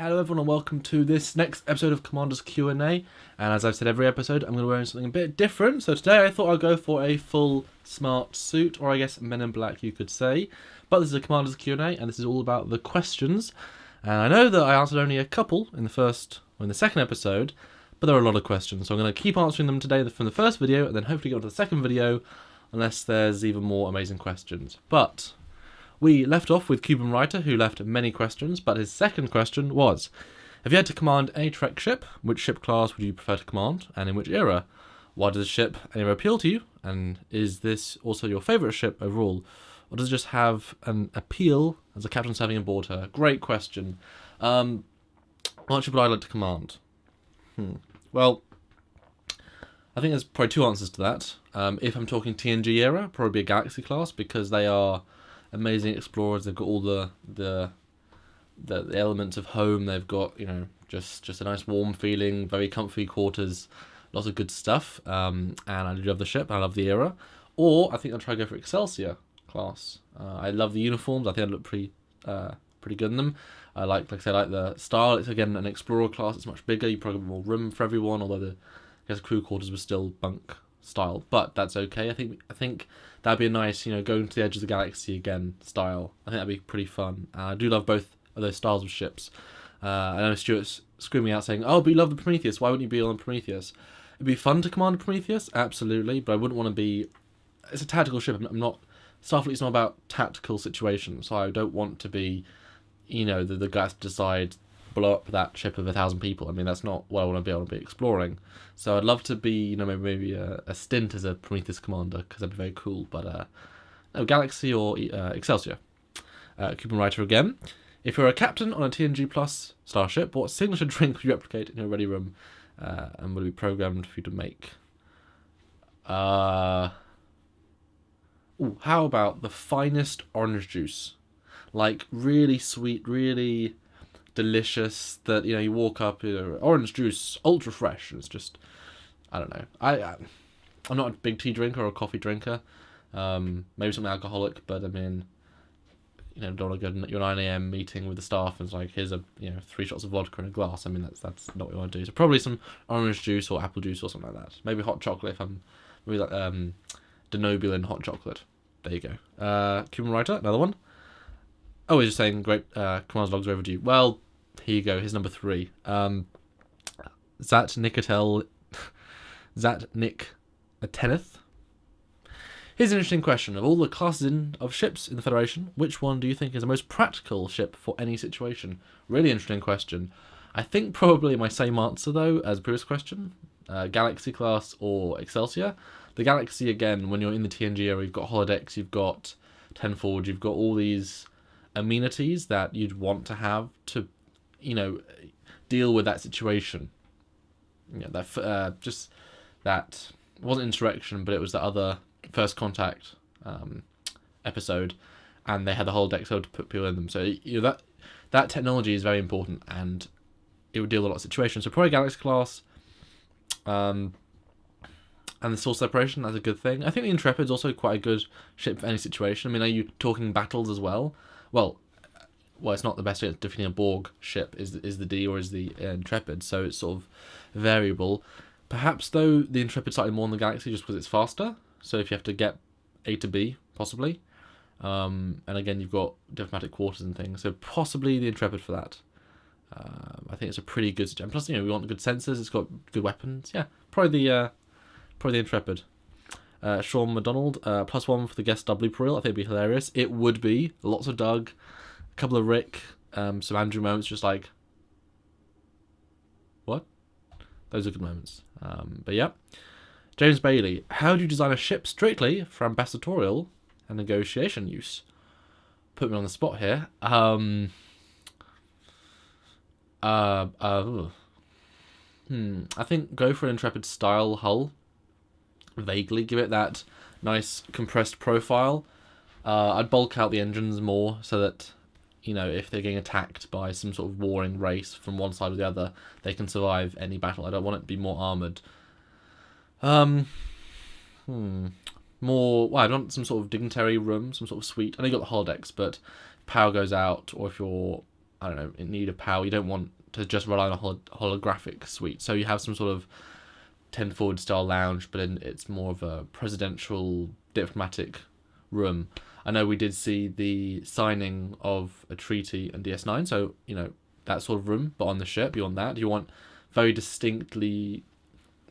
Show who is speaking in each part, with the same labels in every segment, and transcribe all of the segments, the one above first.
Speaker 1: Hello everyone and welcome to this next episode of Commander's Q&A. And as I've said every episode, I'm going to be wearing something a bit different. So today I thought I'd go for a full smart suit, or I guess Men in Black you could say. But this is a Commander's Q&A and this is all about the questions. And I know that I answered only a couple in the second episode, but there are a lot of questions. So I'm going to keep answering them today from the first video and then hopefully go on to the second video unless there's even more amazing questions. But we left off with Cuban Writer, who left many questions, but his second question was, if you had to command any Trek ship, which ship class would you prefer to command, and in which era? Why does the ship era appeal to you, and is this also your favourite ship overall, or does it just have an appeal as a captain serving aboard her? Great question. What ship would I like to command? Well, I think there's probably two answers to that. If I'm talking TNG era, probably a Galaxy class, because they are amazing explorers. They've got all the elements of home. They've got, just a nice warm feeling, very comfy quarters, lots of good stuff. And I do love the ship. I love the era. Or I think I'll try to go for Excelsior class. I love the uniforms. I think I look pretty good in them. I like the style. It's again an explorer class. It's much bigger. You probably have more room for everyone. Although I guess crew quarters were still bunk style, but that's okay. I think that'd be a nice, going to the edge of the galaxy again style. I think that'd be pretty fun. I do love both of those styles of ships. I know Stuart's screaming out saying, "Oh, but you love the Prometheus. Why wouldn't you be on Prometheus?" It'd be fun to command a Prometheus, absolutely, but I wouldn't want to be. It's a tactical ship. I'm not. Starfleet's not about tactical situations, so I don't want to be, the guys decide blow up that ship of 1,000 people. I mean, that's not what I want to be. I want to be exploring. So I'd love to be, maybe a stint as a Prometheus commander, because that'd be very cool. But no, Galaxy or Excelsior. Cuban Writer again. If you're a captain on a TNG Plus starship, what signature drink would you replicate in your ready room, and would it be programmed for you to make? How about the finest orange juice? Like, really sweet, really delicious, that you walk up, orange juice, ultra fresh, and it's just, I don't know. I'm not a big tea drinker or a coffee drinker. Maybe something alcoholic, but I mean, don't want to go to your 9 a.m. meeting with the staff and it's like, here's 3 shots of vodka in a glass. I mean, that's not what you want to do. So probably some orange juice or apple juice or something like that. Maybe hot chocolate if I'm maybe like Denobulin hot chocolate. There you go. Cuban Writer, another one. Oh, he's just saying, great, Commander's logs are overdue. Well, here you go, here's number 3. Zat Nick Ateneth. Here's an interesting question. Of all the classes of ships in the Federation, which one do you think is the most practical ship for any situation? Really interesting question. I think probably my same answer, though, as the previous question. Galaxy class or Excelsior. The Galaxy, again, when you're in the TNG era, you've got holodecks, you've got Tenforge, you've got all these amenities that you'd want to have to, deal with that situation. Just that it wasn't Insurrection, but it was the other First Contact episode, and they had the holodeck so to put people in them. So that technology is very important, and it would deal with a lot of situations. So probably Galaxy class, and the source separation, that's a good thing. I think the Intrepid's also quite a good ship for any situation. I mean, are you talking battles as well? Well, it's not the best way of defeating a Borg ship is the D or is the Intrepid, so it's sort of variable. Perhaps, though, the Intrepid slightly more in the Galaxy just because it's faster, so if you have to get A to B, possibly. And again, you've got diplomatic quarters and things, so possibly the Intrepid for that. I think it's a pretty good suggestion. Plus, we want good sensors, it's got good weapons. Yeah, probably the Intrepid. Sean McDonald, +1 for the guest W Peril. I think it'd be hilarious. It would be. Lots of Doug, a couple of Rick, some Andrew moments, just like, what? Those are good moments. But yeah. James Bailey, how do you design a ship strictly for ambassadorial and negotiation use? Put me on the spot here. I think go for an Intrepid style hull. Vaguely give it that nice compressed profile. I'd bulk out the engines more so that, if they're getting attacked by some sort of warring race from one side or the other, they can survive any battle. I don't want it to be more armoured. I want some sort of dignitary room, some sort of suite. I know you got the holodecks, but power goes out, or if you're I don't know, in need of power. You don't want to just rely on a holographic suite. So you have some sort of 10 forward style lounge, but it's more of a presidential diplomatic room. I know we did see the signing of a treaty in DS9, so, that sort of room, but on the ship, beyond that, you want very distinctly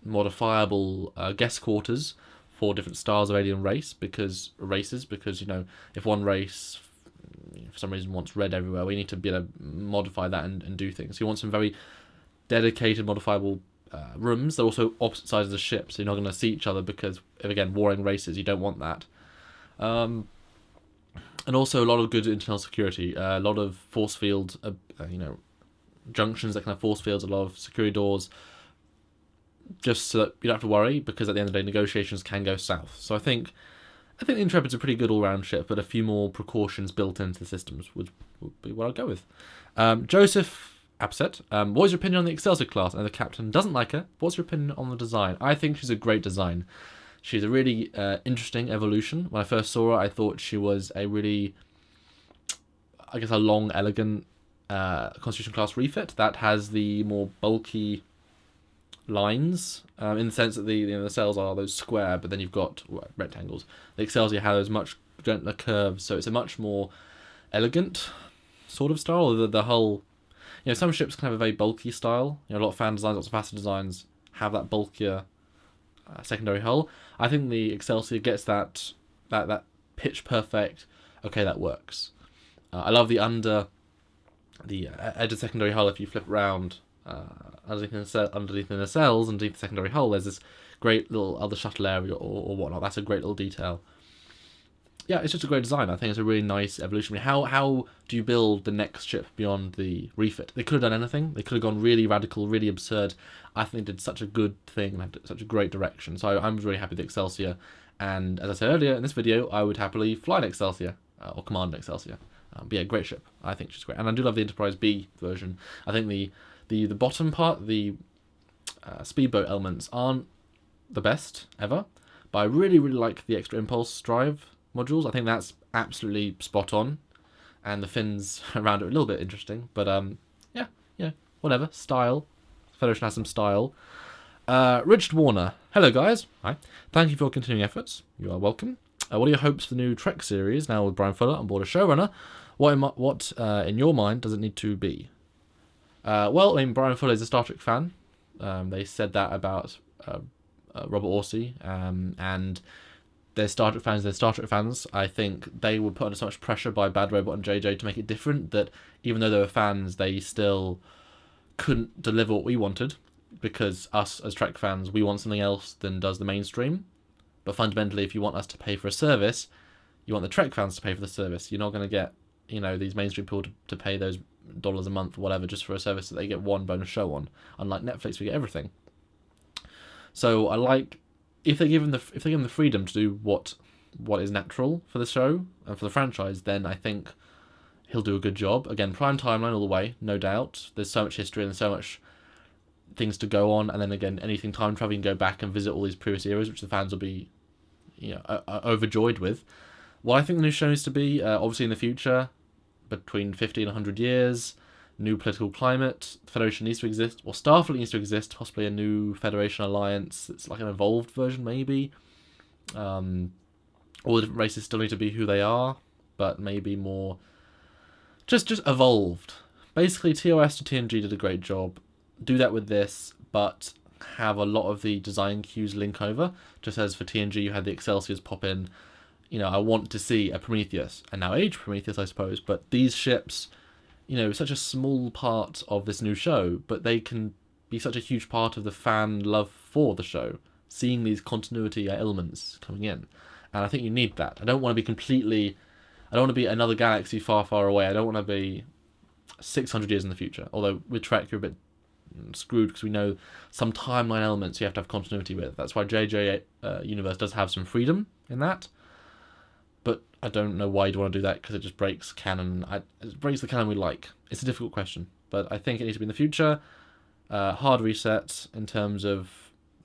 Speaker 1: modifiable guest quarters for different styles of alien races, because, if one race, for some reason, wants red everywhere, we need to be able to modify that and do things. So you want some very dedicated, modifiable rooms. They're also opposite sides of the ship, so you're not going to see each other because, again, warring races, you don't want that. And also a lot of good internal security, a lot of force field, junctions that kind of force fields, a lot of security doors, just so that you don't have to worry, because at the end of the day, negotiations can go south. So I think the Intrepid's a pretty good all-round ship, but a few more precautions built into the systems would be what I'd go with. Joseph Upset, what is your opinion on the Excelsior class? And the captain doesn't like her. What's your opinion on the design? I think she's a great design. She's a really interesting evolution. When I first saw her, I thought she was a really, a long, elegant Constitution class refit that has the more bulky lines, in the sense that the cells are those square, but then you've got rectangles. The Excelsior has much gentler curves, so it's a much more elegant sort of style. The whole, some ships can have a very bulky style. A lot of fan designs, lots of faster designs have that bulkier secondary hull. I think the Excelsior gets that pitch perfect. Okay, that works. I love the edge of the secondary hull. If you flip around underneath the nacelles, underneath the secondary hull, there's this great little other shuttle area or whatnot. That's a great little detail. Yeah, it's just a great design. I think it's a really nice evolution. How do you build the next ship beyond the refit? They could have done anything. They could have gone really radical, really absurd. I think they did such a good thing and had such a great direction. So I'm really happy with Excelsior. And as I said earlier in this video, I would happily fly an Excelsior or command an Excelsior. But yeah, great ship. I think she's great. And I do love the Enterprise B version. I think the bottom part, the speedboat elements, aren't the best ever. But I really, really like the extra impulse drive modules. I think that's absolutely spot on, and the fins around it are a little bit interesting, but yeah, whatever. Style. Federation has some style. Richard Warner, hello guys. Hi. Thank you for your continuing efforts. You are welcome. What are your hopes for the new Trek series now with Brian Fuller on board as showrunner? What in your mind does it need to be? Brian Fuller is a Star Trek fan. They said that about Robert Orsi, and they're Star Trek fans. I think they were put under so much pressure by Bad Robot and JJ to make it different that even though they were fans, they still couldn't deliver what we wanted, because us as Trek fans, we want something else than does the mainstream. But fundamentally, if you want us to pay for a service, you want the Trek fans to pay for the service. You're not going to get, these mainstream people to pay those dollars a month or whatever just for a service that they get one bonus show on. Unlike Netflix, we get everything. So I like, if they give him the freedom to do what is natural for the show and for the franchise, then I think he'll do a good job. Again, prime timeline all the way, no doubt. There's so much history and so much things to go on, and then again, anything time travel, you can go back and visit all these previous eras, which the fans will be, overjoyed with. What I think the new show needs to be, obviously in the future, between 50 and 100 years, new political climate, the Federation needs to exist, or Starfleet needs to exist, possibly a new Federation alliance. It's like an evolved version, maybe. All the different races still need to be who they are, but maybe more just evolved. Basically, TOS to TNG did a great job. Do that with this, but have a lot of the design cues link over. Just as for TNG, you had the Excelsiors pop in. I want to see a Prometheus, and now Age Prometheus, I suppose. But these ships, such a small part of this new show, but they can be such a huge part of the fan love for the show, seeing these continuity elements coming in. And I think you need that. I don't want to be another galaxy far, far away. I don't want to be 600 years in the future. Although with Trek, you're a bit screwed because we know some timeline elements you have to have continuity with. That's why JJ Universe does have some freedom in that. But I don't know why you'd want to do that, because it just breaks canon. It breaks the canon we like. It's a difficult question, but I think it needs to be in the future. Hard reset in terms of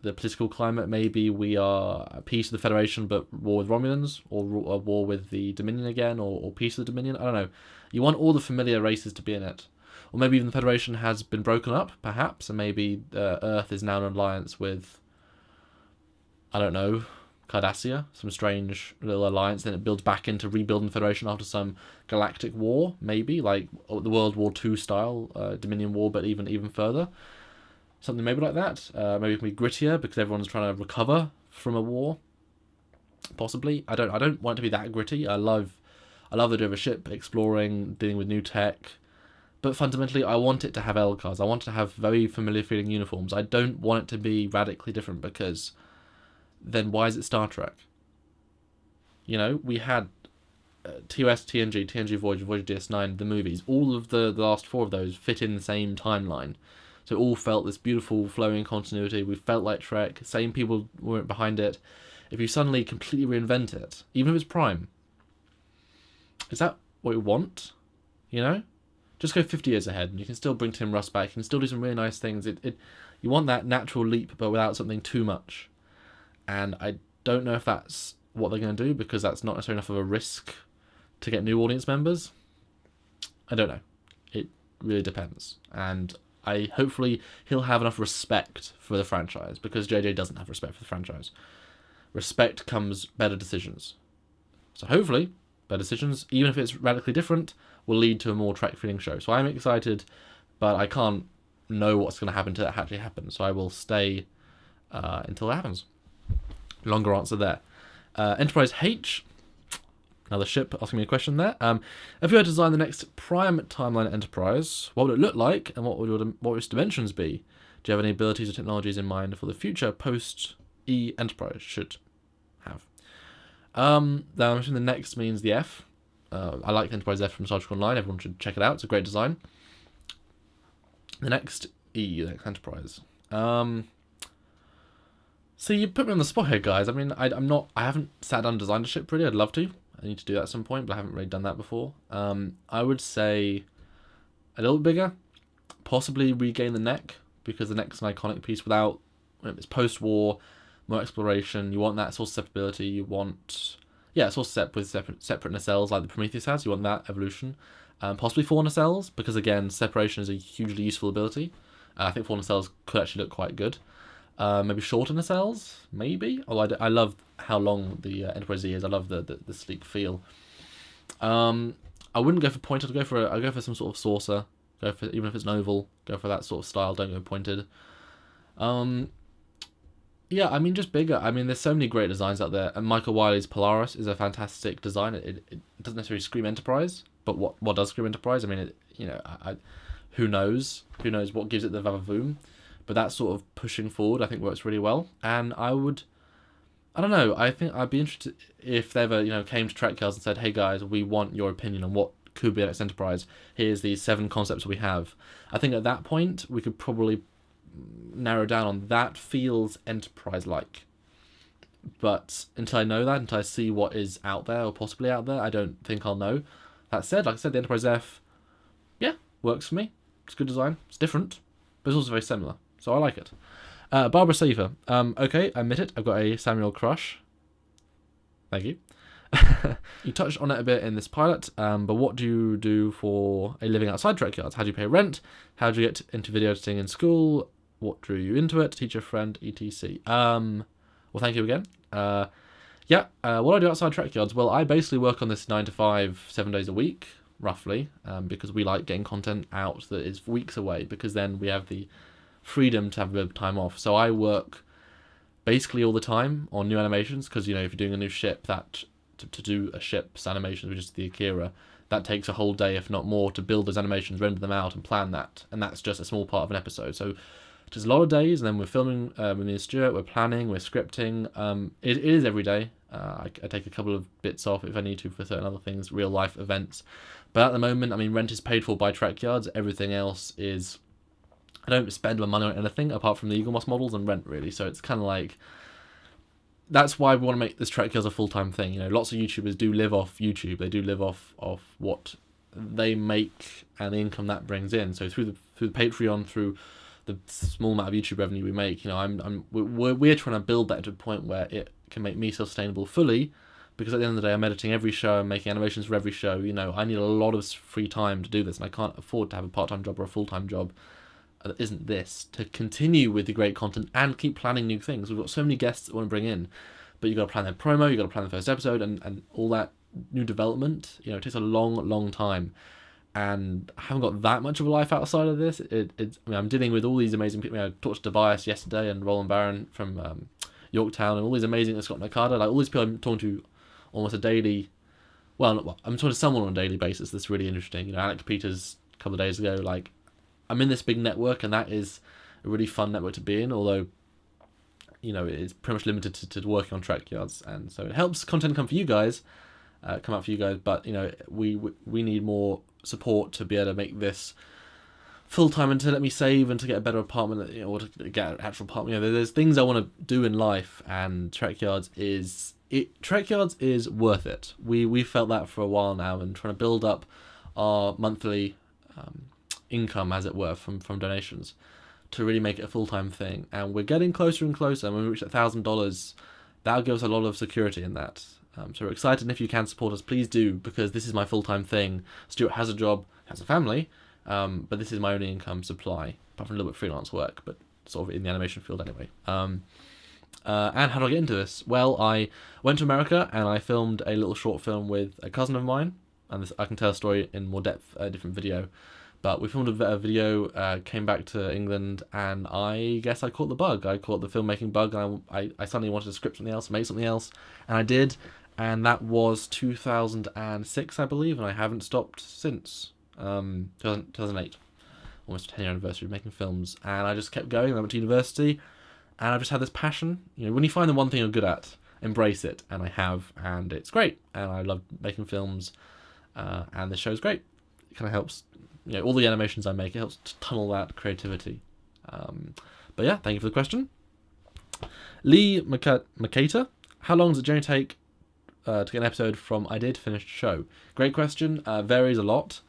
Speaker 1: the political climate. Maybe we are at peace with the Federation, but war with Romulans, or war with the Dominion again, or peace with the Dominion. I don't know. You want all the familiar races to be in it. Or maybe even the Federation has been broken up, perhaps, and maybe Earth is now in an alliance with, I don't know, Cardassia, some strange little alliance, then it builds back into rebuilding the Federation after some galactic war, maybe, like the World War II style Dominion War, but even further. Something maybe like that. Maybe it can be grittier because everyone's trying to recover from a war. Possibly. I don't want it to be that gritty. I love the idea of a ship exploring, dealing with new tech. But fundamentally, I want it to have L cars. I want it to have very familiar feeling uniforms. I don't want it to be radically different because then why is it Star Trek? You know, we had TOS, TNG Voyager, Voyager DS9, the movies. All of the last 4 of those fit in the same timeline. So it all felt this beautiful flowing continuity. We felt like Trek. Same people were behind it. If you suddenly completely reinvent it, even if it's Prime, is that what you want? You know? Just go 50 years ahead and you can still bring Tim Russ back. You can still do some really nice things. You want that natural leap but without something too much. And I don't know if that's what they're going to do because that's not necessarily enough of a risk to get new audience members. I don't know. It really depends. And hopefully he'll have enough respect for the franchise because JJ doesn't have respect for the franchise. Respect comes better decisions. So hopefully better decisions, even if it's radically different, will lead to a more Trek-feeling show. So I'm excited, but I can't know what's going to happen until it actually happens. So I will stay until it happens. Longer answer there. Enterprise H, another ship asking me a question there. If you had to design the next Prime timeline Enterprise, what would it look like and what would its dimensions be? Do you have any abilities or technologies in mind for the future post-E Enterprise should have? Now I'm assuming the next means the F. I like the Enterprise F from Star Trek Online. Everyone should check it out. It's a great design. The next E, the next Enterprise. So you put me on the spot here, guys. I mean, I haven't sat down and designed a ship really. I'd love to. I need to do that at some point, but I haven't really done that before. I would say a little bit bigger, possibly regain the neck because the neck's an iconic piece. Without it's post-war, more exploration. You want that source of separability. You want source sep with separate nacelles like the Prometheus has. You want that evolution. Possibly 4 nacelles because again, separation is a hugely useful ability. I think 4 nacelles could actually look quite good. Maybe shorter nacelles, maybe. Although I love how long the Enterprise Z is. I love the sleek feel. I wouldn't go for pointed. I'd go for some sort of saucer. Even if it's an oval, go for that sort of style. Don't go pointed. Yeah, I mean just bigger. I mean there's so many great designs out there. And Michael Wiley's Polaris is a fantastic design. It doesn't necessarily scream Enterprise, but what does scream Enterprise? I mean who knows? Who knows what gives it the vavavoom? But that sort of pushing forward, I think, works really well. And I don't know, I think I'd be interested if they ever, came to Trekyards and said, hey guys, we want your opinion on what could be the next Enterprise. Here's the 7 concepts we have. I think at that point, we could probably narrow down on that feels Enterprise-like. But until I know that, until I see what is out there or possibly out there, I don't think I'll know. That said, like I said, the Enterprise F, yeah, works for me. It's good design. It's different, but it's also very similar. So I like it. Barbara Seaver. Okay, I admit it. I've got a Samuel crush. Thank you. You touched on it a bit in this pilot, but what do you do for a living outside Trekyards? How do you pay rent? How do you get into video editing in school? What drew you into it? Teacher, friend, etc. Well, thank you again. What do I do outside Trekyards? Well, I basically work on this 9 to 5, 7 days a week, roughly, because we like getting content out that is weeks away, because then we have the freedom to have a bit of time off. So I work basically all the time on new animations because, if you're doing a new ship, that to do a ship's animations, which is the Akira, that takes a whole day, if not more, to build those animations, render them out, and plan that. And that's just a small part of an episode. So just a lot of days, and then we're filming with me and Stuart, we're planning, we're scripting. It is every day. I take a couple of bits off if I need to for certain other things, real life events. But at the moment, I mean, rent is paid for by Trekyards. Everything else is... I don't spend my money on anything apart from the Eagle Moss models and rent, really. So it's kind of like... That's why we want to make this Trekyards a full-time thing. Lots of YouTubers do live off YouTube. They do live off what they make and the income that brings in. So through the Patreon, through the small amount of YouTube revenue we make, we're trying to build that to a point where it can make me sustainable fully because at the end of the day, I'm editing every show, I'm making animations for every show. You know, I need a lot of free time to do this, and I can't afford to have a part-time job or a full-time job that isn't this, to continue with the great content and keep planning new things. We've got so many guests that I want to bring in, but you've got to plan their promo, you've got to plan the first episode, and all that new development. You know, it takes a long time. And I haven't got that much of a life outside of this. I mean, I'm dealing with all these amazing people. I talked to Tobias yesterday and Roland Barron from Yorktown, and all these amazing Scott Nakada. Like all these people I'm talking to almost a daily. Well, I'm talking to someone on a daily basis. That's really interesting. You know, Alex Peters a couple of days ago. Like, I'm in this big network, and that is a really fun network to be in. Although, you know, it's pretty much limited to working on Trekyards, and so it helps content come for you guys, come out for you guys. But you know, we need more support to be able to make this full time, and to let me save and to get a better apartment, you know, or to get an actual apartment. You know, there's things I want to do in life, and Trekyards is worth it. We felt that for a while now, and trying to build up our monthly income, as it were, from donations, to really make it a full time thing. And we're getting closer and closer. And when we reach $1,000, that'll give us a lot of security in that. So we're excited, and if you can support us, please do, because this is my full-time thing. Stuart has a job, has a family, but this is my only income supply, apart from a little bit of freelance work, but sort of in the animation field anyway. And how do I get into this? Well, I went to America, and I filmed a little short film with a cousin of mine, and this, I can tell a story in more depth, a different video. But we filmed a video, came back to England, and I guess I caught the bug. I caught the filmmaking bug, and I suddenly wanted to script something else, make something else, and I did. And that was 2006, I believe, and I haven't stopped since. 2008, almost a 10-year anniversary of making films, and I just kept going. I went to university, and I've just had this passion. You know, when you find the one thing you're good at, embrace it, and I have, and it's great. And I love making films, and this show's great. It kind of helps, you know, all the animations I make, it helps to tunnel that creativity. But yeah, thank you for the question. Lee Makata, how long does it generally take to get an episode from idea to finished show? Great question. Varies a lot.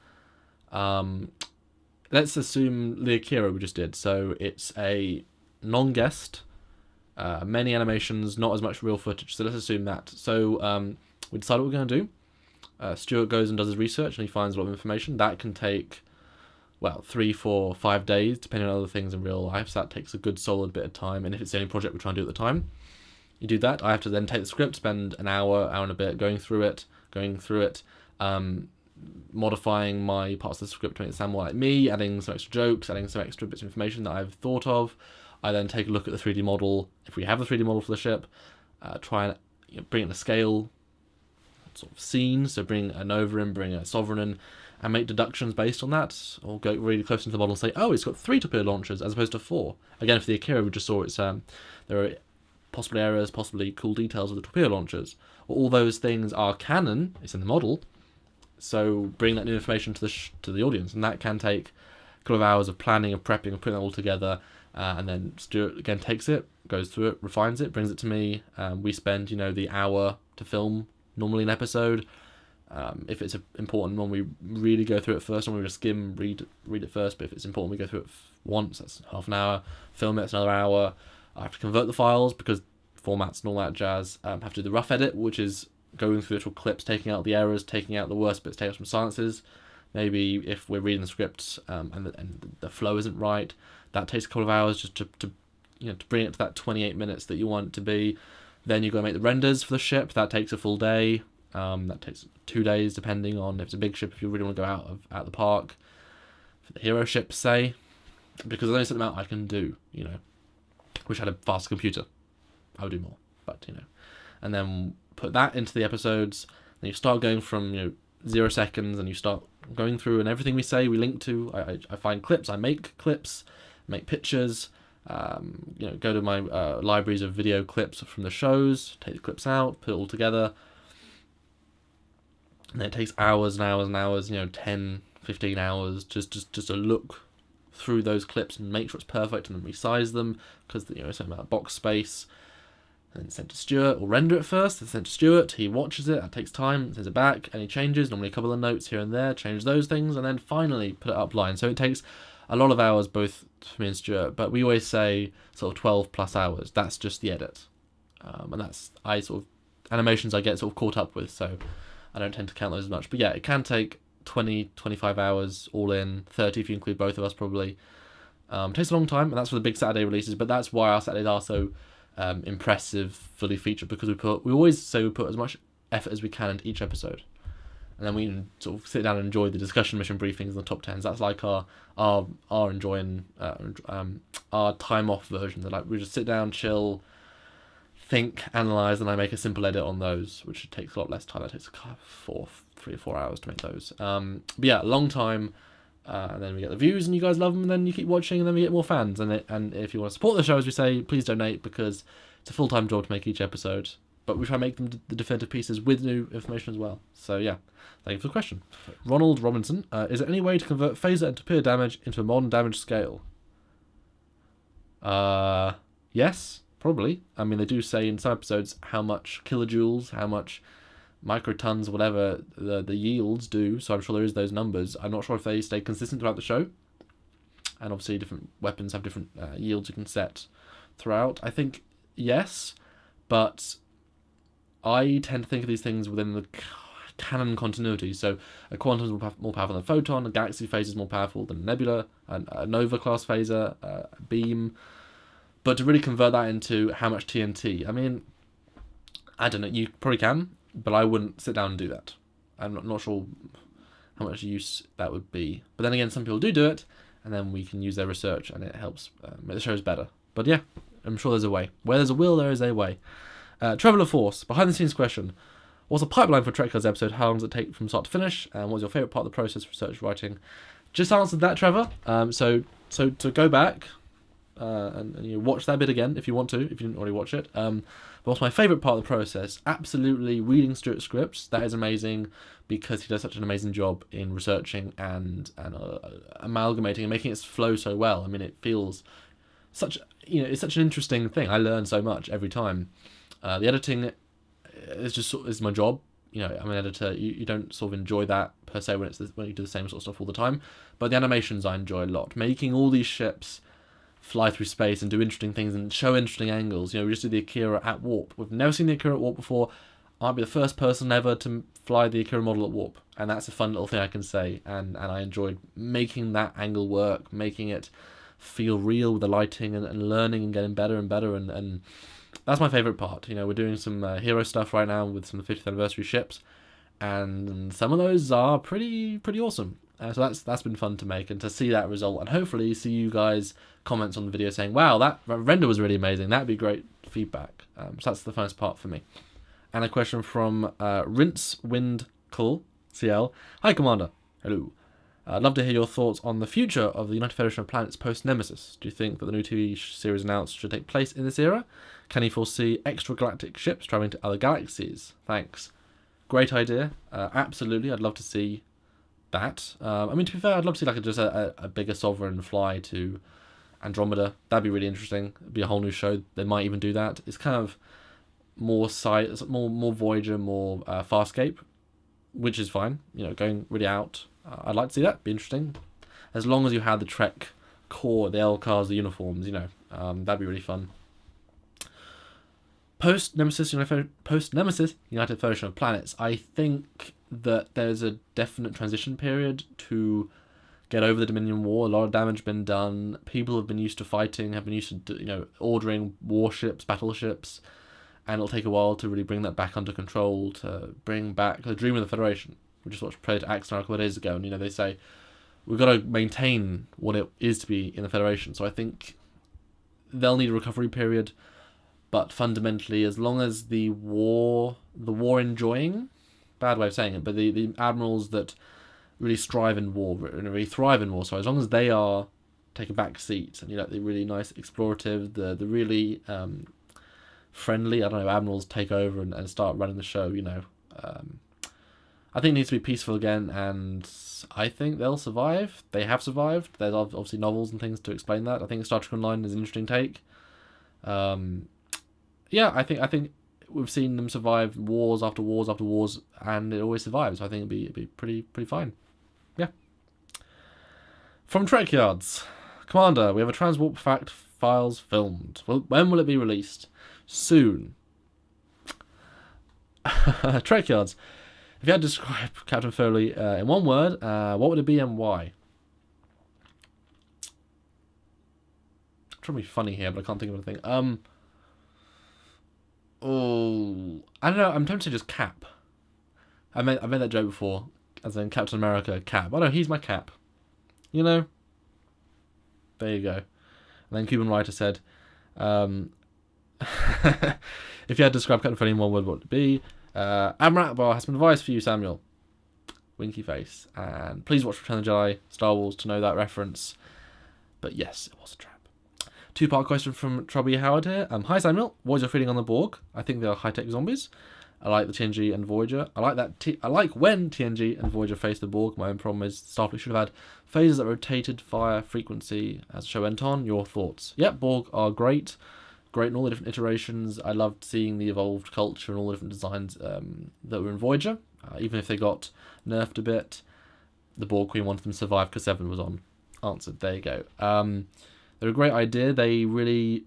Speaker 1: Let's assume the Akira we just did. So it's a non-guest, many animations, not as much real footage. So let's assume that. So we decide what we're going to do. Stuart goes and does his research, and he finds a lot of information. That can take, well, 3, 4, 5 days, depending on other things in real life. So that takes a good solid bit of time. And if it's the only project we're trying to do at the time, you do that. I have to then take the script, spend an hour and a bit going through it, modifying my parts of the script to make it sound more like me, adding some extra jokes, adding some extra bits of information that I've thought of. I then take a look at the 3D model, if we have a 3D model for the ship, try and bring it to scale, sort of scene, so bring a Nova in, bring a Sovereign in, and make deductions based on that, or go really close into the model and say, oh, it's got 3 torpedo launchers as opposed to 4. Again, for the Akira, we just saw it's there are possible errors, possibly cool details of the torpedo launchers. All those things are canon, it's in the model, so bring that new information to the audience, and that can take a couple of hours of planning, of prepping, of putting it all together, and then Stuart again takes it, goes through it, refines it, brings it to me. We spend, the hour to film normally an episode. If it's an important one, we really go through it first, and we just skim, read it first. But if it's important, we go through it once. That's half an hour. Film it, it's another hour. I have to convert the files because formats and all that jazz. Have to do the rough edit, which is going through little clips, taking out the errors, taking out the worst bits, taking out some silences. Maybe if we're reading the script and the flow isn't right, that takes a couple of hours just to bring it to that 28 minutes that you want it to be. Then you got to make the renders for the ship. That takes a full day. That takes 2 days, depending on if it's a big ship, if you really want to go out the park. For the hero ship, say, because there's only a certain amount I can do, Wish I had a faster computer. I would do more, but, And then put that into the episodes, and you start going from, 0 seconds, and you start going through, and everything we say, we link to. I find clips, I make clips, make pictures, go to my libraries of video clips from the shows, take the clips out, put it all together. And it takes hours and hours and hours, 10, 15 hours, just to look through those clips and make sure it's perfect, and then resize them, because, it's something about box space. And then send to Stuart, or render it first, then send to Stuart, he watches it, that takes time, sends it back, any changes, normally a couple of notes here and there, change those things, and then finally put it upline. So it takes a lot of hours, both for me and Stuart, but we always say sort of 12 plus hours. That's just the edit. And I sort of animations I get sort of caught up with, so I don't tend to count those as much. But yeah, it can take 20, 25 hours all in, 30 if you include both of us probably. It takes a long time, and that's for the big Saturday releases, but that's why our Saturdays are so impressive, fully featured, because we always say we put as much effort as we can into each episode. And then we can sort of sit down and enjoy the discussion mission briefings and the top 10s. That's like our enjoying our time off version. That like we just sit down, chill, think, analyze, and I make a simple edit on those, which takes a lot less time. That takes 3 or 4 hours to make those. But yeah, long time. And then we get the views, and you guys love them, and then you keep watching, and then we get more fans. And if you want to support the show, as we say, please donate, because it's a full-time job to make each episode. But we try to make them the definitive pieces with new information as well. So yeah, thank you for the question. Ronald Robinson, is there any way to convert phaser and torpedo damage into a modern damage scale? Yes, probably. I mean, they do say in some episodes how much kilojoules, how much microtons, whatever the yields do, so I'm sure there is those numbers. I'm not sure if they stay consistent throughout the show, and obviously different weapons have different yields you can set throughout. I think yes, but I tend to think of these things within the canon continuity. So a quantum is more powerful than a photon, a galaxy phase is more powerful than a nebula, a nova class phaser, a beam. But to really convert that into how much TNT, I mean, I don't know, you probably can, but I wouldn't sit down and do that. I'm not sure how much use that would be. But then again, some people do it, and then we can use their research, and it helps make the shows better. But yeah, I'm sure there's a way. Where there's a will, there is a way. Traveller Force, behind the scenes question. What's the pipeline for Trekyards episode? How long does it take from start to finish? And what's your favourite part of the process for research writing? Just answered that, Trevor. So to go back and you watch that bit again if you want to, if you didn't already watch it. But what's my favourite part of the process? Absolutely reading Stuart's scripts. That is amazing because he does such an amazing job in researching and amalgamating and making it flow so well. I mean, it feels it's such an interesting thing. I learn so much every time. The editing is my job. You know, I'm an editor. You don't sort of enjoy that per se when you do the same sort of stuff all the time. But the animations I enjoy a lot. Making all these ships fly through space and do interesting things and show interesting angles. You know, we just did the Akira at warp. We've never seen the Akira at warp before. I'll be the first person ever to fly the Akira model at warp, and that's a fun little thing I can say. And I enjoyed making that angle work, making it feel real with the lighting and learning and getting better and better and that's my favourite part. You know, we're doing some hero stuff right now with some of the 50th anniversary ships, and some of those are pretty awesome. So that's been fun to make, and to see that result, and hopefully see you guys comments on the video saying, wow, that render was really amazing. That'd be great feedback. So that's the first part for me. And a question from Rinse Wind CL. Hi, Commander. Hello. I'd love to hear your thoughts on the future of the United Federation of Planets post-Nemesis. Do you think that the new TV series announced should take place in this era? Can you foresee extragalactic ships travelling to other galaxies? Thanks. Great idea. Absolutely, I'd love to see that. I mean, to be fair, I'd love to see like just a bigger Sovereign fly to Andromeda. That'd be really interesting. It'd be a whole new show. They might even do that. It's kind of more Voyager, more Farscape, which is fine. You know, going really out. I'd like to see that. Be interesting. As long as you had the Trek core, the L cars, the uniforms, you know, that'd be really fun. Post-Nemesis United Federation of Planets, I think that there's a definite transition period to get over the Dominion War. A lot of damage been done. People have been used to fighting, have been used to, you know, ordering warships, battleships, and it'll take a while to really bring that back under control, to bring back the dream of the Federation. We just watched Predator Axe a couple of days ago, and you know they say we've got to maintain what it is to be in the Federation. So I think they'll need a recovery period, but fundamentally, as long as the war enjoying, bad way of saying it, but the admirals that really strive in war and really thrive in war. So as long as they are take a back seat, and you know the really nice explorative, the really friendly, I don't know, admirals take over and start running the show. You know. I think it needs to be peaceful again, and I think they'll survive. They have survived. There's obviously novels and things to explain that. I think Star Trek Online is an interesting take. Yeah, I think we've seen them survive wars after wars after wars, and it always survives. So I think it'd be pretty fine. Yeah. From Trekyards, Commander, we have a Transwarp Fact files filmed. Well, when will it be released? Soon. Trekyards. If you had to describe Captain Foley in one word, what would it be and why? I'm trying to be funny here, but I can't think of anything. I don't know. I'm tempted to just Cap. I made that joke before, as in Captain America, Cap. Oh no, he's my Cap. You know. There you go. And then Cuban writer said, if you had to describe Captain Foley in one word, what would it be? Amrat Bar has some advice for you, Samuel. Winky face. And please watch Return of the Jedi, Star Wars, to know that reference. But yes, it was a trap. Two-part question from Trubby Howard here. Hi Samuel, what is your feeling on the Borg? I think they are high-tech zombies. I like the TNG and Voyager. I like when TNG and Voyager face the Borg. My own problem is Starfleet should have had phases that rotated fire frequency as the show went on. Your thoughts? Yep, Borg are great. Great in all the different iterations. I loved seeing the evolved culture and all the different designs that were in Voyager. Even if they got nerfed a bit, the Borg Queen wanted them to survive because Seven was on. Answered. There you go. They're a great idea. They really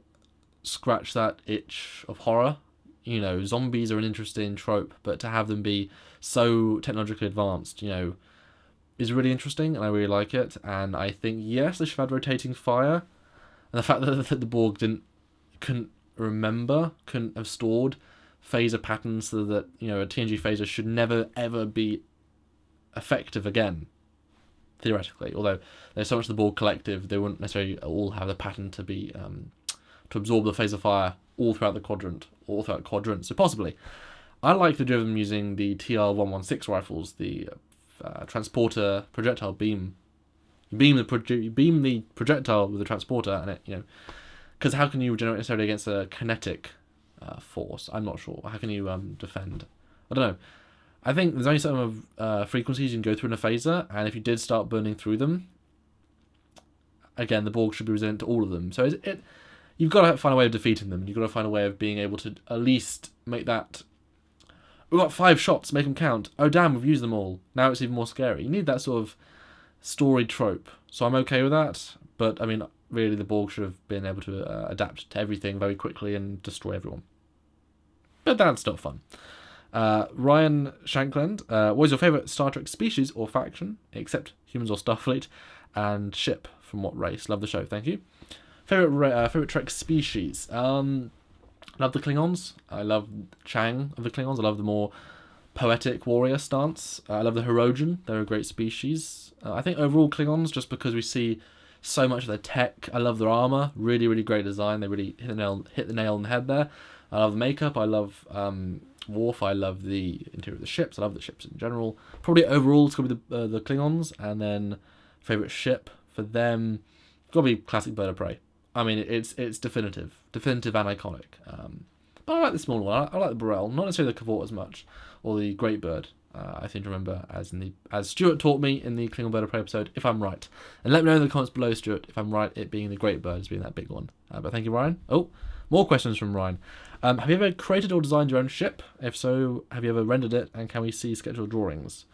Speaker 1: scratch that itch of horror. You know, zombies are an interesting trope, but to have them be so technologically advanced, you know, is really interesting, and I really like it. And I think, yes, they should have had rotating fire. And the fact that the Borg couldn't have stored phaser patterns so that, you know, a TNG phaser should never, ever be effective again. Theoretically, although there's so much of the Borg collective, they wouldn't necessarily all have the pattern to be to absorb the phaser fire all throughout the quadrant, So possibly, I like the driven using the TR-116 rifles, the transporter projectile beam. You beam the projectile with the transporter, and it, you know, because how can you regenerate necessarily against a kinetic force? I'm not sure. How can you defend? I don't know. I think there's only certain frequencies you can go through in a phaser, and if you did start burning through them, again, the Borg should be resilient to all of them. So you've got to find a way of defeating them. You've got to find a way of being able to at least make that... We've got 5 shots, make them count. Oh damn, we've used them all. Now it's even more scary. You need that sort of story trope. So I'm okay with that, but I mean, really the Borg should have been able to adapt to everything very quickly and destroy everyone. But that's not fun. Ryan Shankland, what is your favourite Star Trek species or faction, except humans or Starfleet, and ship from what race? Love the show, thank you. Favourite Trek species? Love the Klingons. I love Chang of the Klingons. I love the more poetic warrior stance. I love the Hirogen. They're a great species. I think overall Klingons, just because we see so much of their tech. I love their armour. Really, really great design. They really hit the nail on the head there. I love the makeup. I love Worf. I love the interior of the ships. I love the ships in general. Probably overall it's going to be the Klingons, and then favourite ship for them got to be classic Bird of Prey. I mean, it's definitive and iconic. But I like the small one. I like the Burrell, not necessarily the Cavort as much, or the Great Bird. I seem to remember as Stuart taught me in the Klingon Bird of Prey episode, if I'm right. And let me know in the comments below, Stuart, if I'm right, it being the Great Bird as being that big one. But thank you, Ryan. Oh, more questions from Ryan. Have you ever created or designed your own ship? If so, have you ever rendered it, and can we see scheduled drawings?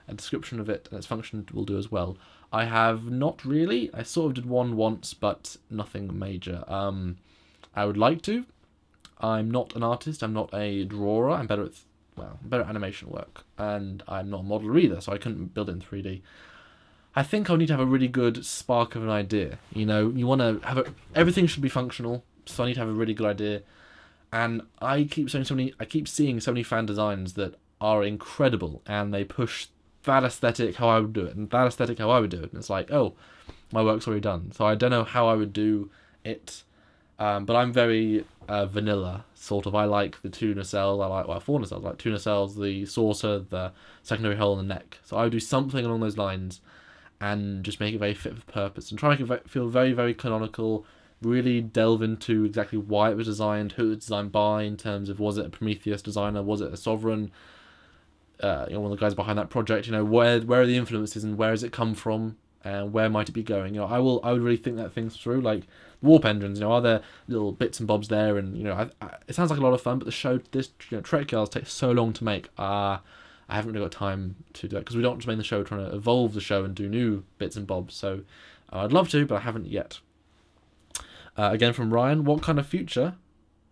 Speaker 1: A description of it and its function will do as well. I have not really. I sort of did one once, but nothing major. I would like to. I'm not an artist. I'm not a drawer. I'm better at animation work, and I'm not a modeler either, so I couldn't build it in 3D. I think I'll need to have a really good spark of an idea. You know, you want to have everything should be functional, so I need to have a really good idea. And I keep seeing so many fan designs that are incredible, and they push that aesthetic how I would do it, and that aesthetic how I would do it. And it's like, oh, my work's already done. So I don't know how I would do it, but I'm very vanilla, sort of. I like the 2 nacelles, 4 nacelles, I like 2 nacelles, the saucer, the secondary hull, and the neck. So I would do something along those lines, and just make it very fit for purpose, and try to make it feel very, very canonical, really delve into exactly why it was designed, who it was designed by, in terms of, was it a Prometheus designer, was it a Sovereign, one of the guys behind that project, where are the influences and where does it come from, and where might it be going? I would really think that things through, like warp engines. Are there little bits and bobs there? And it sounds like a lot of fun, but the show, Trekyards takes so long to make. I haven't really got time to do that because we don't want to make the show trying to evolve the show and do new bits and bobs. So I'd love to, but I haven't yet. Again from Ryan, what kind of future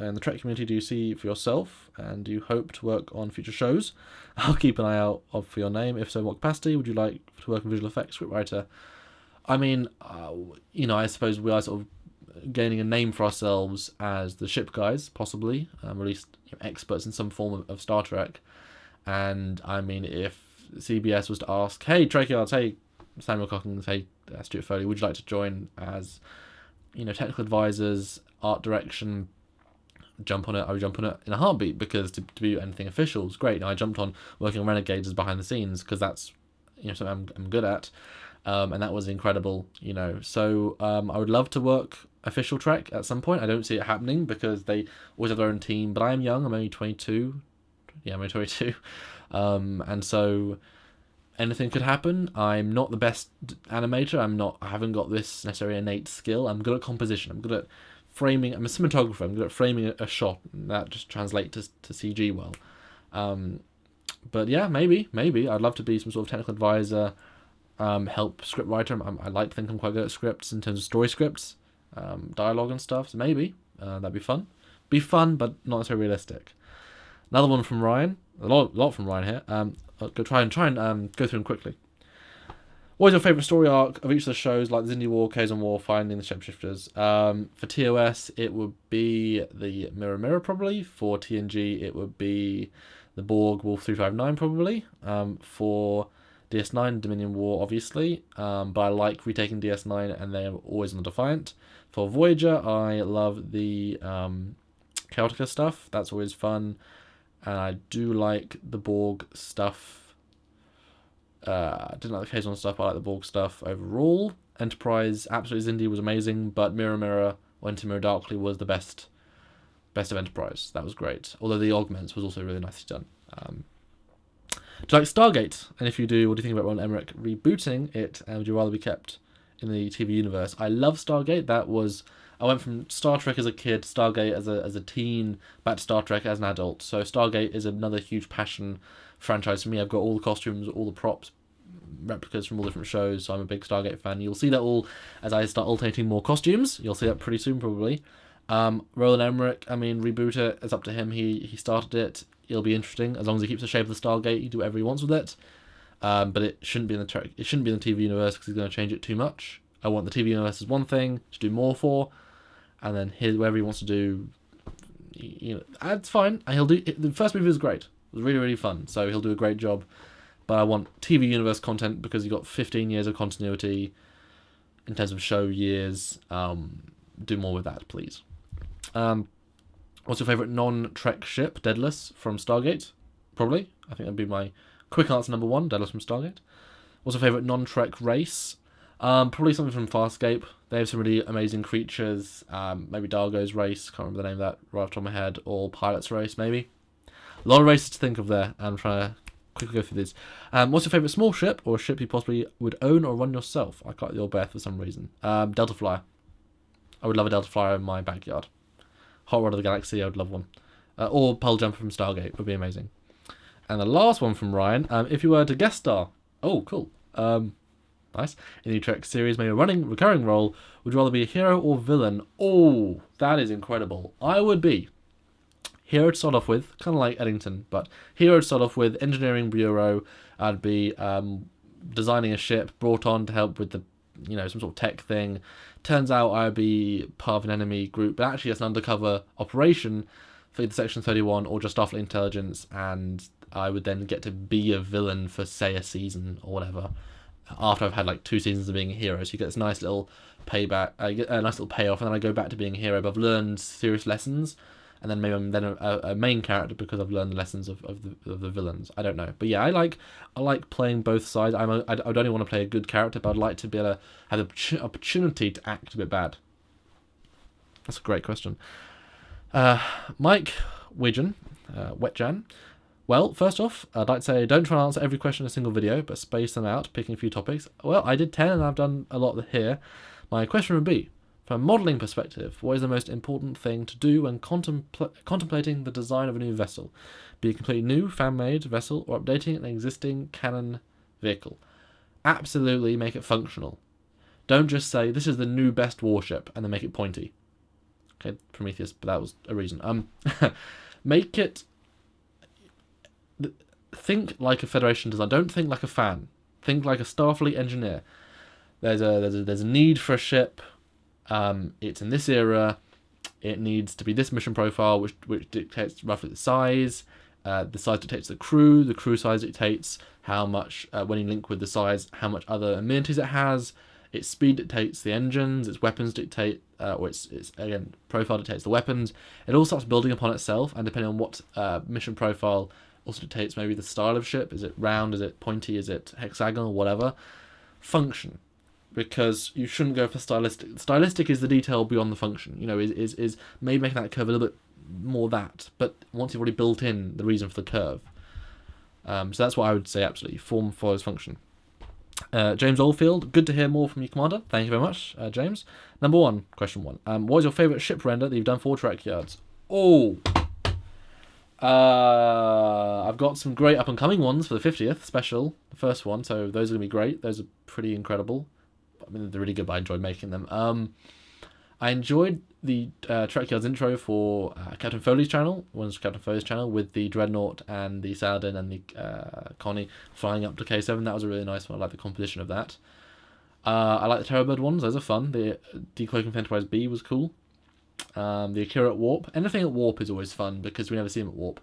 Speaker 1: in the Trek community do you see for yourself, and do you hope to work on future shows? I'll keep an eye out for your name. If so, what capacity would you like to work in visual effects scriptwriter? I mean, I suppose we are sort of gaining a name for ourselves as the ship guys, possibly, or at least experts in some form of Star Trek. And I mean, if CBS was to ask, hey, Trekyards, hey, Samuel Cockings, hey, Stuart Foley, would you like to join as, technical advisors, art direction, jump on it, I would jump on it in a heartbeat, because to be anything official is great. I jumped on working on Renegades as behind the scenes, because that's, something I'm good at. And that was incredible, So I would love to work official Trek at some point. I don't see it happening because they always have their own team, but I am young. I'm only 22. Yeah, I'm only 22. And so anything could happen. I'm not the best animator. I haven't got this necessarily innate skill. I'm good at composition. I'm good at framing. I'm a cinematographer. I'm good at framing a shot. And that just translates to CG well. But yeah, maybe. I'd love to be some sort of technical advisor, help scriptwriter. I like to think I'm quite good at scripts in terms of story scripts, dialogue and stuff. So maybe that'd be fun. Be fun, but not so realistic. Another one from Ryan. A lot from Ryan here. I'll try and go through them quickly. What is your favourite story arc of each of the shows, like the Xindi War, Kazon War, Finding the Shapeshifters? For TOS, it would be the Mirror probably. For TNG, it would be the Borg Wolf 359 probably. For DS9, Dominion War, obviously. But I like retaking DS9, and they're always on the Defiant. For Voyager, I love the Chaotica stuff. That's always fun. And I do like the Borg stuff. I didn't like the Kazon stuff, but I like the Borg stuff overall. Enterprise, absolutely Xindi was amazing, but Mirror, or Into Mirror Darkly was the best of Enterprise. That was great. Although the Augments was also really nicely done. Do you like Stargate? And if you do, what do you think about Ron Emmerich rebooting it? And would you rather be kept in the TV universe? I love Stargate. I went from Star Trek as a kid, Stargate as a teen, back to Star Trek as an adult. So Stargate is another huge passion franchise for me. I've got all the costumes, all the props, replicas from all different shows, so I'm a big Stargate fan. You'll see that all as I start alternating more costumes. You'll see that pretty soon, probably. Roland Emmerich, reboot it. It's up to him. He started it. It'll be interesting as long as he keeps the shape of the Stargate. He do whatever he wants with it. But it shouldn't be in the TV universe because he's going to change it too much. I want the TV universe as one thing to do more for, and then whatever he wants to do, that's fine. And he'll do. The first movie was great. It was really, really fun. So he'll do a great job. But I want TV universe content because you've got 15 years of continuity in terms of show years. Do more with that, please. What's your favourite non-Trek ship? Daedalus from Stargate? Probably. I think that'd be my quick answer number one, Daedalus from Stargate. What's your favourite non-Trek race? Probably something from Farscape. They have some really amazing creatures. Maybe Dargo's race, can't remember the name of that right off the top of my head. Or Pilot's race, maybe. A lot of races to think of there. I'm trying to quickly go through these. What's your favourite small ship, or a ship you possibly would own or run yourself? I got your Beth for some reason. Delta Flyer. I would love a Delta Flyer in my backyard. Hot Rod of the Galaxy, I would love one. Or Pearl Jumper from Stargate would be amazing. And the last one from Ryan, if you were to guest star. Oh, cool. Nice. In the Trek series, maybe a recurring role, would you rather be a hero or villain? Oh, that is incredible. I would be hero to start off with, kind of like Eddington, but hero to start off with, engineering bureau. I'd be designing a ship, brought on to help with the, some sort of tech thing. Turns out I'd be part of an enemy group, but actually it's an undercover operation for either Section 31 or just Starfleet Intelligence, and I would then get to be a villain for, say, a season or whatever, after I've had like 2 seasons of being a hero. So you get this nice little payback, I get a nice little payoff, and then I go back to being a hero, but I've learned serious lessons, and then maybe I'm then a main character because I've learned the lessons of the villains. I don't know, but yeah, I like playing both sides. I would only want to play a good character, but I'd like to be able to have the opportunity to act a bit bad. That's a great question. Mike Widgeon, Wetjan. Well, first off, I'd like to say don't try and answer every question in a single video, but space them out, picking a few topics. Well, I did 10 and I've done a lot here. My question would be, from a modelling perspective, what is the most important thing to do when contemplating the design of a new vessel? Be a completely new, fan-made vessel, or updating an existing canon vehicle? Absolutely make it functional. Don't just say, this is the new best warship, and then make it pointy. Okay, Prometheus, but that was a reason. Make it... Think like a Federation design. Don't think like a fan. Think like a Starfleet engineer. There's a need for a ship. It's in this era. It needs to be this mission profile, which dictates roughly the size. The size dictates the crew. The crew size dictates how much, when you link with the size, how much other amenities it has. Its speed dictates the engines. Its weapons dictate, or its again profile dictates the weapons. It all starts building upon itself, and depending on what mission profile, also dictates maybe the style of ship. Is it round? Is it pointy? Is it hexagonal? Whatever. Function. Because you shouldn't go for stylistic. Stylistic is the detail beyond the function. You know, is maybe making that curve a little bit more that. But once you've already built in the reason for the curve. So that's what I would say, absolutely. Form follows function. James Oldfield, good to hear more from you, Commander. Thank you very much, James. Number one, question one. What is your favourite ship render that you've done for Trekyards? Oh! I've got some great up-and-coming ones for the 50th special, the first one, so those are going to be great. Those are pretty incredible. I mean, they're really good, but I enjoyed making them. I enjoyed the Trekyards intro for Captain Foley's channel, one's Captain Foley's channel, with the Dreadnought and the Saladin and the Connie flying up to K7. That was a really nice one. I like the composition of that. I like the Terrorbird ones. Those are fun. The Decloaking for Enterprise B was cool. The Akira at Warp. Anything at Warp is always fun because we never see him at Warp.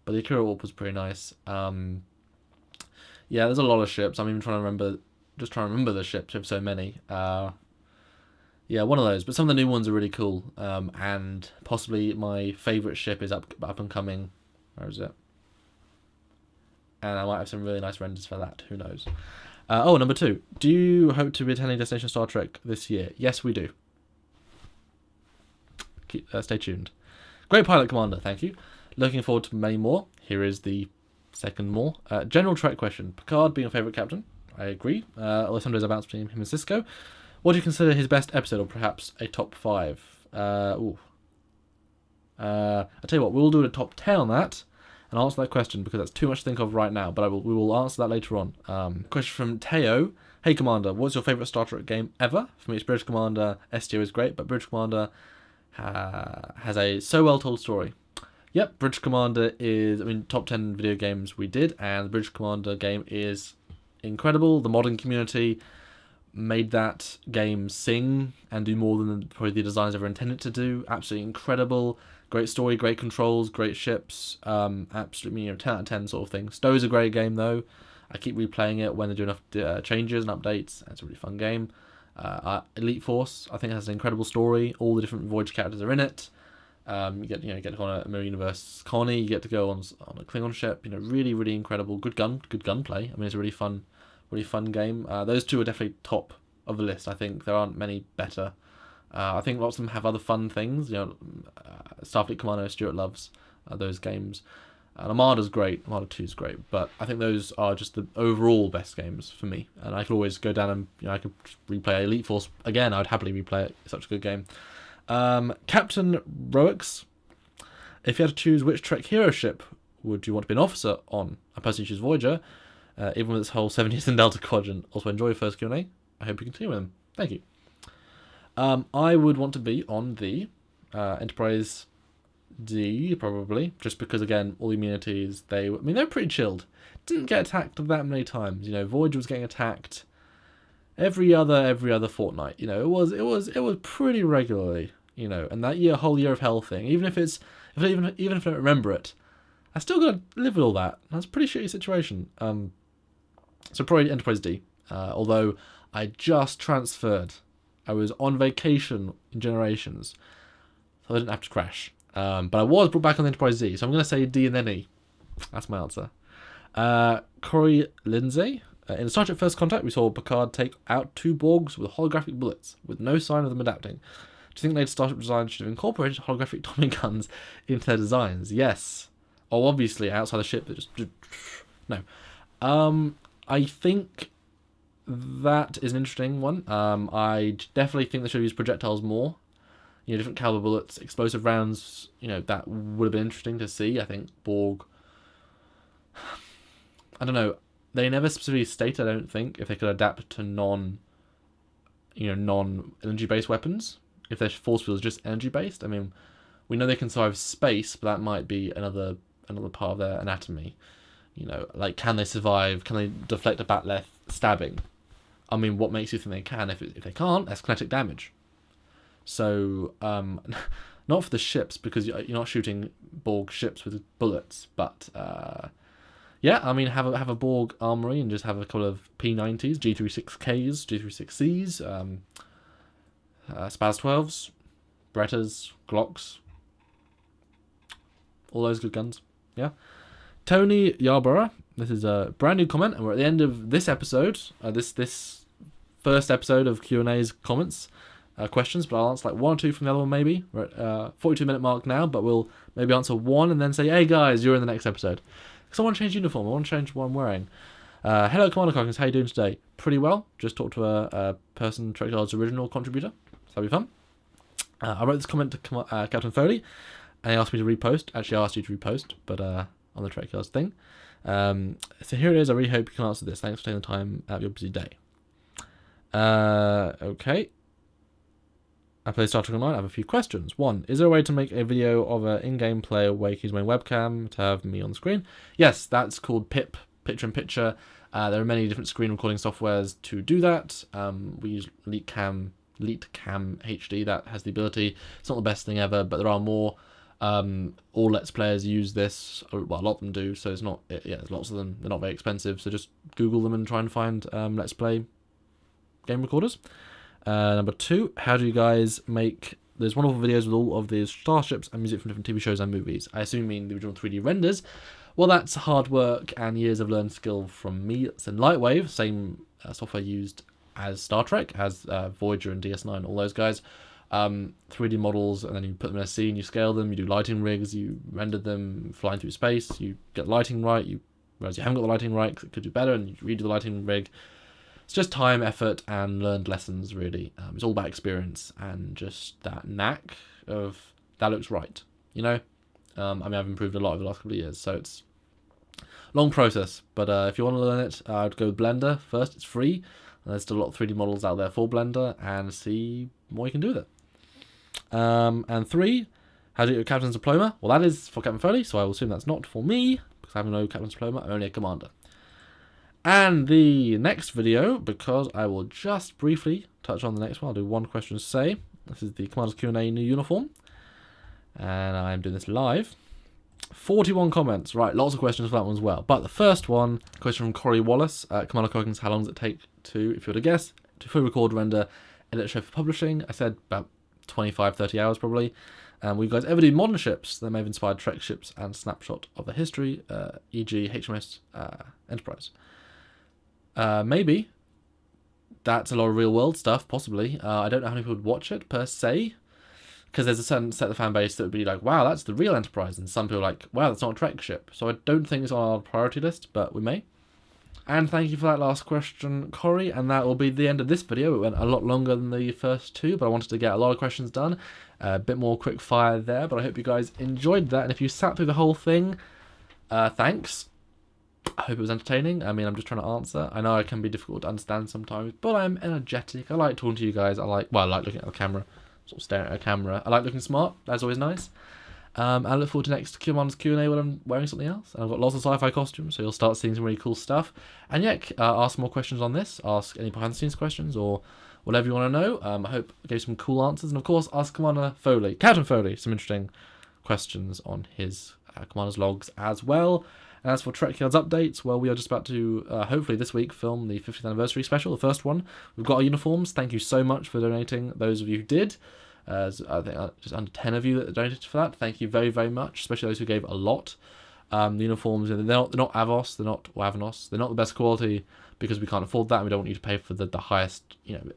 Speaker 1: But the Akira at Warp was pretty nice. Yeah, there's a lot of ships. I'm even trying to remember the ships. We have so many. Yeah, one of those. But some of the new ones are really cool. And possibly my favourite ship is up and coming. Where is it? And I might have some really nice renders for that. Who knows? Number two. Do you hope to be attending Destination Star Trek this year? Yes, we do. Stay tuned. Great pilot, Commander. Thank you. Looking forward to many more. Here is the second more. General Trek question. Picard being a favourite captain. I agree. Although sometimes I bounce between him and Sisko. What do you consider his best episode, or perhaps a top 5? I'll tell you what, we'll do a top 10 on that and answer that question because that's too much to think of right now, but we will answer that later on. Question from Teo. Hey Commander, what's your favourite Star Trek game ever? For me it's British Commander. STO is great, but British Commander has a so well told story. Yep, British Commander is, top 10 video games we did, and the British Commander game is incredible. The modding community made that game sing and do more than probably the designers ever intended to do. Absolutely incredible. Great story, great controls, great ships. Absolutely, 10 out of 10 sort of thing. Stowe is a great game though. I keep replaying it when they do enough changes and updates. It's a really fun game. Elite Force, I think, has an incredible story. All the different Voyage characters are in it. You get to go on a Mirror Universe colony. You get to go on a Klingon ship. Really, really incredible. Good gunplay. It's a really fun game. Those two are definitely top of the list. I think there aren't many better. I think lots of them have other fun things. Starfleet Commando, Stuart loves those games. Armada's great. Armada 2 is great. But I think those are just the overall best games for me. And I could always go down and I could replay Elite Force again. I'd happily replay it. It's such a good game. Captain Roix, if you had to choose which Trek hero ship would you want to be an officer on? I personally choose Voyager. Even with its whole 7 years in Delta Quadrant. Also enjoy your first Q&A. I hope you continue with them. Thank you. I would want to be on the Enterprise D, probably. Just because, again, all the amenities, they're pretty chilled. Didn't get attacked that many times. Voyager was getting attacked every other fortnight. It was pretty regularly. And that whole year of hell thing, even if I don't remember it, I still got to live with all that. That's a pretty shitty situation. So probably Enterprise D. Although I just transferred. I was on vacation in Generations, so I didn't have to crash. But I was brought back on the Enterprise D, so I'm going to say D and then E. That's my answer. Corey Lindsay. In Star Trek First Contact, we saw Picard take out 2 Borgs with holographic bullets, with no sign of them adapting. Do you think later Starship designs should have incorporated holographic Tommy guns into their designs? Yes. Oh, obviously, outside the ship, they just... No. I think that is an interesting one. I definitely think they should have used projectiles more. Different caliber bullets, explosive rounds, that would have been interesting to see. I think Borg... I don't know. They never specifically state, I don't think, if they could adapt to non-energy-based weapons. if their force field is just energy based. I mean, we know they can survive space, but that might be another part of their anatomy. You know, like, can they survive? Can they deflect a batleth stabbing? I mean, what makes you think they can? If they can't, that's kinetic damage. So, not for the ships, because you're not shooting Borg ships with bullets, but yeah, I mean, have a Borg armory and just have a couple of P90s, G36Ks, G36Cs, Spaz 12s, Brettas, Glocks, all those good guns. Yeah. Tony Yarborough, this is a brand new comment, and we're at the end of this episode, this first episode of Q&A's comments, questions, but I'll answer like one or two from the other one maybe. We're at 42-minute mark now, but we'll maybe answer one and then say, hey guys, you're in the next episode. Because I want to change uniform, I want to change what I'm wearing. Hello Commander Cockins, how you doing today? Pretty well, just talked to a person, Trekyards' original contributor, so that'll be fun. I wrote this comment to Captain Foley, and he asked me to repost. Actually, I asked you to repost, but on the Trekyards thing. So here it is. I really hope you can answer this. Thanks for taking the time out of your busy day. Okay. I play Star Trek Online. I have a few questions. One, is there a way to make a video of an in-game player where you can use my webcam to have me on the screen? Yes, that's called PIP, picture-in-picture. There are many different screen recording softwares to do that. We use LeakCam HD. That has the ability. It's not the best thing ever, but there are more. All Let's Players use this. Well, a lot of them do, so it's not. Yeah, there's lots of them. They're not very expensive, so just Google them and try and find Let's Play game recorders. Number two, how do you guys make those wonderful videos with all of these starships and music from different TV shows and movies? I assume you mean the original 3D renders. Well, that's hard work and years of learned skill from me. It's in Lightwave, same software used as Star Trek, as Voyager and DS9, all those guys. 3D models, and then you put them in a scene, you scale them, you do lighting rigs, you render them flying through space, you get the lighting right, whereas you haven't got the lighting right, cause it could do better, and you redo the lighting rig. It's just time, effort, and learned lessons, really. It's all about experience and just that knack of, that looks right, you know? I mean, I've improved a lot over the last couple of years, so it's a long process, but if you want to learn it, I'd go with Blender first. It's free, and there's still a lot of 3D models out there for Blender, and see what you can do with it. And three, how do you get your captain's diploma? Well, that is for Captain Foley, so I will assume that's not for me, because I have no captain's diploma, I'm only a commander. And the next video, because I will just briefly touch on the next one, I'll do one question to say. This is the Commander's Q&A new uniform, and I'm doing this live. 41 comments, right, lots of questions for that one as well. But the first one, question from Corey Wallace, Commander Coggins, how long does it take to, if you were to guess, to fully record, render, edit, show for publishing? I said about 25-30 hours probably. Will you guys ever do modern ships that may have inspired Trek ships and snapshot of the history, e.g. HMS Enterprise? Maybe. That's a lot of real world stuff, possibly. I don't know how many people would watch it per se, because there's a certain set of fan base that would be like, wow, that's the real Enterprise, and some people are like, wow, that's not a Trek ship. So I don't think it's on our priority list, but we may. And thank you for that last question, Corey, and that will be the end of this video. It went a lot longer than the first two, but I wanted to get a lot of questions done. A bit more quick fire there, but I hope you guys enjoyed that, and if you sat through the whole thing, thanks. I hope it was entertaining. I mean, I'm just trying to answer. I know it can be difficult to understand sometimes, but I'm energetic. I like talking to you guys. I like looking at the camera, sort of staring at a camera. I like looking smart. That's always nice. I look forward to next Commander's Q&A when I'm wearing something else. And I've got lots of sci-fi costumes, so you'll start seeing some really cool stuff. And yeah, ask more questions on this. Ask any behind-the-scenes questions or whatever you want to know. I hope I gave some cool answers. And of course, ask Commander Foley, Captain Foley, some interesting questions on his Commander's logs as well. And as for Trekyards updates, well, we are just about to, hopefully this week, film the 50th anniversary special, the first one. We've got our uniforms. Thank you so much for donating, those of you who did. I think just under 10 of you that donated for that. Thank you very, very much, especially those who gave a lot. The uniforms, they're not Avos, they're not Wavanos, they're not the best quality because we can't afford that and we don't want you to pay for the highest, you know,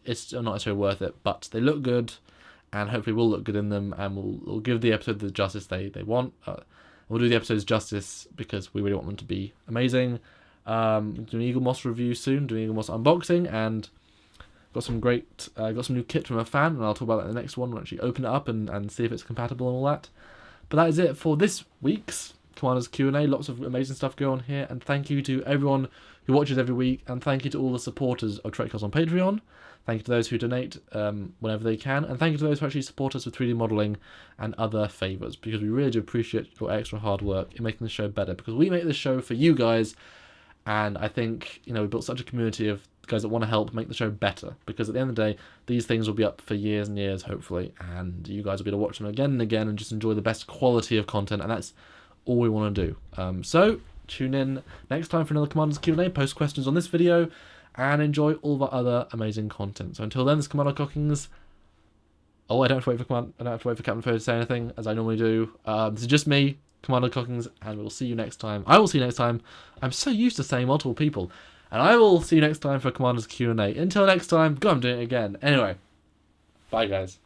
Speaker 1: it's not necessarily worth it, but they look good and hopefully we'll look good in them and we'll give the episode the justice they want. We'll do the episodes justice because we really want them to be amazing. Doing Eagle Moss review soon, doing Eagle Moss unboxing, and got some new kit from a fan, and I'll talk about that in the next one. We'll actually open it up and see if it's compatible and all that. But that is it for this week's Commander's Q&A. Lots of amazing stuff going on here, and thank you to everyone who watches every week, and thank you to all the supporters of Trekyards on Patreon. Thank you to those who donate whenever they can, and thank you to those who actually support us with 3D modelling and other favours, because we really do appreciate your extra hard work in making the show better, because we make this show for you guys, and I think, you know, we built such a community of guys that want to help make the show better, because at the end of the day, these things will be up for years and years, hopefully, and you guys will be able to watch them again and again and just enjoy the best quality of content, and that's all we want to do. So, tune in next time for another Commanders Q&A, post questions on this video, and enjoy all of our other amazing content. So until then, this is Commander Cockings. Oh, I don't have to wait for Captain Foley to say anything, as I normally do. This is just me, Commander Cockings, and we'll see you next time. I will see you next time. I'm so used to saying multiple people. And I will see you next time for Commander's Q&A. Until next time, go on, doing it again. Anyway, bye guys.